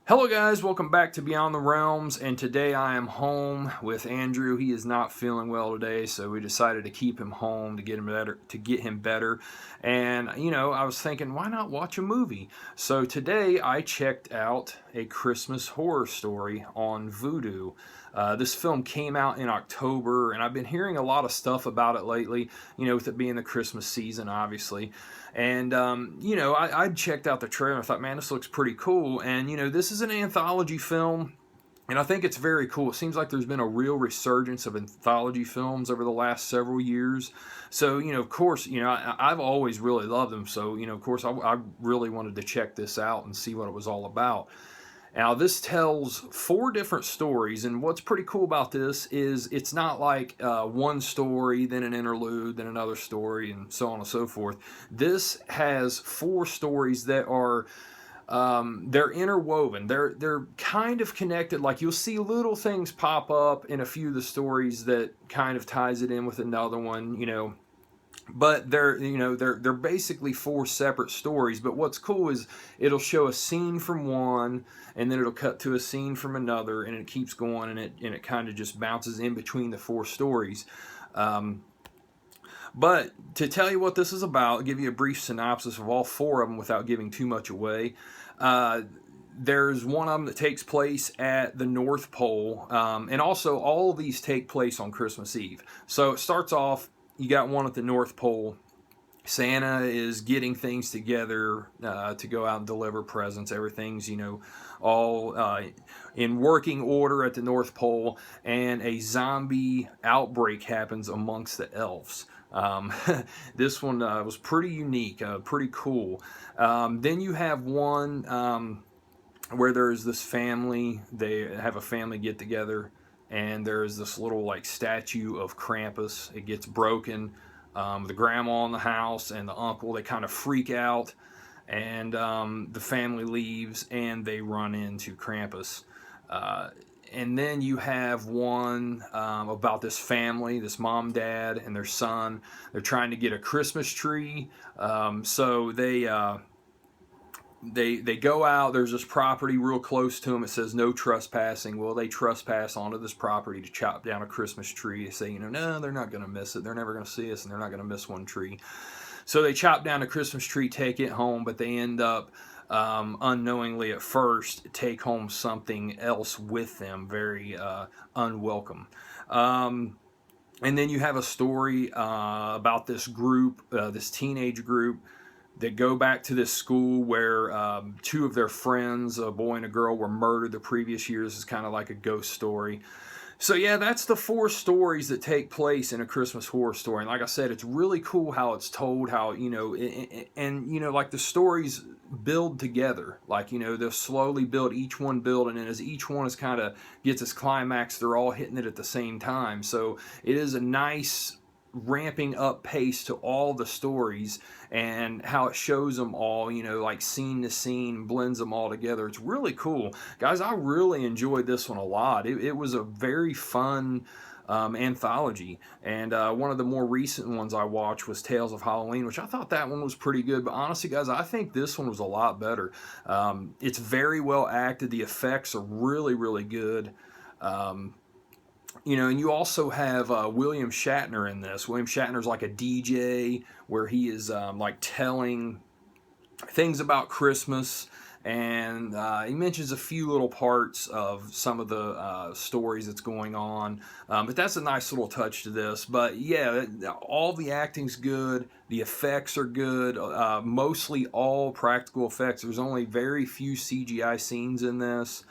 Hello guys, welcome back to Beyond the Realms, and today I am home with Andrew. He is not feeling well today, so we decided to keep him home to get him better. And I was thinking, why not watch a movie? So today I checked out A Christmas Horror Story on Vudu. This film came out in October, and I've been hearing a lot of stuff about it lately, with it being the Christmas season, obviously. And, I checked out the trailer and I thought, man, this looks pretty cool. And, this is an anthology film. And I think it's very cool. It seems like there's been a real resurgence of anthology films over the last several years. So, of course, I've always really loved them. So, of course, I really wanted to check this out and see what it was all about. Now, this tells 4 different stories, and what's pretty cool about this is it's not like one story, then an interlude, then another story, and so on and so forth. This has 4 stories that are they're interwoven. They're kind of connected. Like you'll see little things pop up in a few of the stories that kind of ties it in with another one. But they're basically 4 separate stories. But what's cool is it'll show a scene from one, and then it'll cut to a scene from another, and it keeps going, and it kind of just bounces in between the 4 stories. But to tell you what this is about, I'll give you a brief synopsis of all 4 of them without giving too much away. There's one of them that takes place at the North Pole, and also all of these take place on Christmas Eve. So it starts off, you got one at the North Pole. Santa is getting things together to go out and deliver presents. Everything's, all in working order at the North Pole, and a zombie outbreak happens amongst the elves. This one was pretty unique, pretty cool. Then you have one where there's this family. They have a family get together, and there's this little like statue of Krampus. It gets broken. The grandma in the house and the uncle, they kind of freak out, and the family leaves, and they run into Krampus. And then you have one about this family, this mom, dad, and their son. They're trying to get a Christmas tree, so they go out. There's this property real close to them. It says no trespassing. Well, they trespass onto this property to chop down a Christmas tree. They say, no, they're not going to miss it. They're never going to see us, and they're not going to miss one tree. So they chop down a Christmas tree, take it home, but they end up unknowingly at first take home something else with them, very unwelcome. And then you have a story about this group, this teenage group, that go back to this school where 2 of their friends, a boy and a girl, were murdered the previous year. This is kind of like a ghost story. So yeah, that's the 4 stories that take place in A Christmas Horror Story. And like I said, it's really cool how it's told, how, like the stories build together. Like, they'll slowly build, each one building, and as each one is kind of gets its climax, they're all hitting it at the same time. So it is a nice ramping up pace to all the stories, and how it shows them all, like scene to scene, blends them all together. It's really cool. Guys, I really enjoyed this one a lot. It was a very fun anthology, and one of the more recent ones I watched was Tales of Halloween, which I thought that one was pretty good, but honestly guys, I think this one was a lot better. It's very well acted. The effects are really, really good. And you also have William Shatner in this. William Shatner's like a DJ where he is like telling things about Christmas, and he mentions a few little parts of some of the stories that's going on. But that's a nice little touch to this. But yeah, all the acting's good. The effects are good. Mostly all practical effects. There's only very few CGI scenes in this.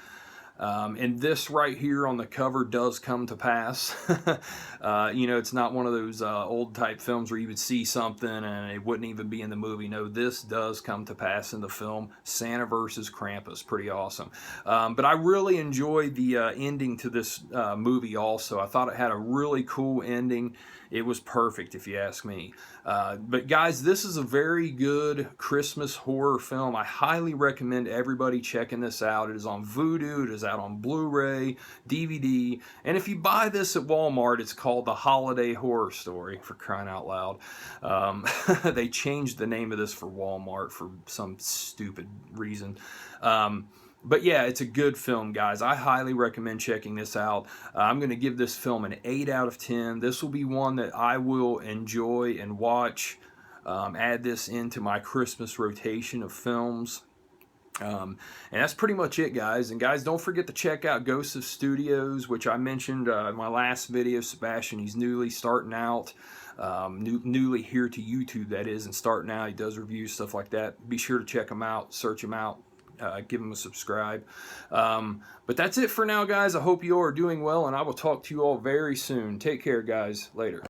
And this right here on the cover does come to pass. It's not one of those old type films where you would see something and it wouldn't even be in the movie. No, this does come to pass in the film. Santa versus Krampus, pretty awesome. But I really enjoyed the ending to this movie also. I thought it had a really cool ending. It was perfect, if you ask me. But guys, this is a very good Christmas horror film. I highly recommend everybody checking this out. It is on Vudu. It is out on Blu-ray, DVD, and if you buy this at Walmart, it's called The Holiday Horror Story, for crying out loud. They changed the name of this for Walmart for some stupid reason. But yeah, it's a good film, guys. I highly recommend checking this out. I'm going to give this film an 8 out of 10. This will be one that I will enjoy and watch. Add this into my Christmas rotation of films. And that's pretty much it, guys. And guys, don't forget to check out Ghosts of Studios, which I mentioned in my last video. Sebastian, he's newly starting out, newly here to YouTube, that is, and starting out. He does reviews, stuff like that. Be sure to check him out, search him out. Give him a subscribe. But that's it for now, guys. I hope you all are doing well, and I will talk to you all very soon. Take care, guys. Later.